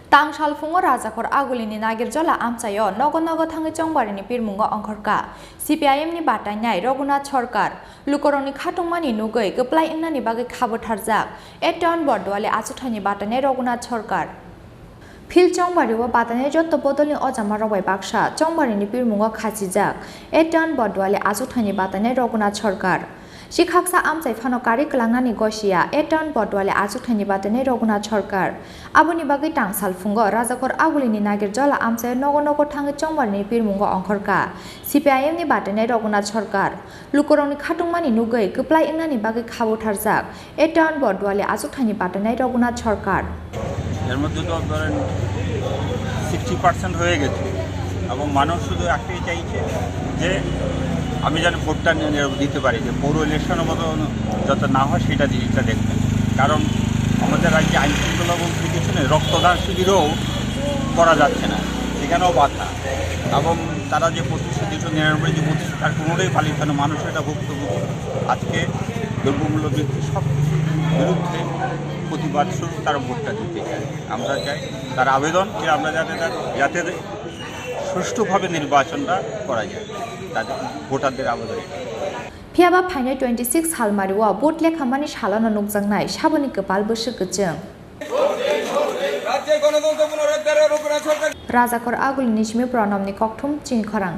Tang salfungo rajakor agulini nagirjola amchayo nogo nogo thangi chongbarini pirmungo ongkhorka CPIM ni batanai Raghunath Sarkar lukoroni khatungmani nugui goplai ingnani bagi khabo tharjak eton bordwale achuthani batanai Raghunath Sarkar Phil chongbario batanai jotto bodolni ojama robai baksa chongbarini pirmungo khachijak eton bordwale achuthani batanai Raghunath Sarkar Shikaksa amchai phano kari klangnani gosia eton bordwale achuthani batanai Raghunath Sarkar Aboni bagi tang salfungo rajakor agulini nagirjola amchai nogo nogo thangi chongbarni pirmungo ongkhorka CPIM ni batanai Raghunath Sarkar lukoroni khatungmani nugui goplai ingnani bagi khabo tharjak eton bordwale achuthani batanai Raghunath Sarkar এর মধ্যে তো ধরেন 60% হয়ে গেছে এবং মানুষ শুধু একটাই চাইছে যে আমি যেন ভোটটা দিতে পারি যে পৌর ইলেকশনের মতো যত না হয় সেটা জিনিসটা দেখবেন কারণ আমাদের রাজ্যে আইন শৃঙ্খলা বলতে কিছু নেই রক্তদান শিবিরও করা যাচ্ছে না সেখানেও বাধা এবং তারা যে ২৫-৯৯ যে প্রতিশ্রুতি তার কোনোটাই পালিত হয় না মানুষ এটা ভুক্তভোগী আজকে দ্রব্যমূল্য বৃদ্ধি সব বিরুদ্ধে প্রতিবাদ স্বরূপ তারা ভোটটা দিতে চায় আমরা চাই তার আবেদন যে আমরা যাতে সুষ্ঠুভাবে নির্বাচনটা করা যায় তাদের ভোটারদের আবেদন Phiaba phainai 26 halmariwa botle khamani salano nukjangnai saboni gopal bosor gojong Rajakor agulini nishmi pranamni kokthum chingkhorang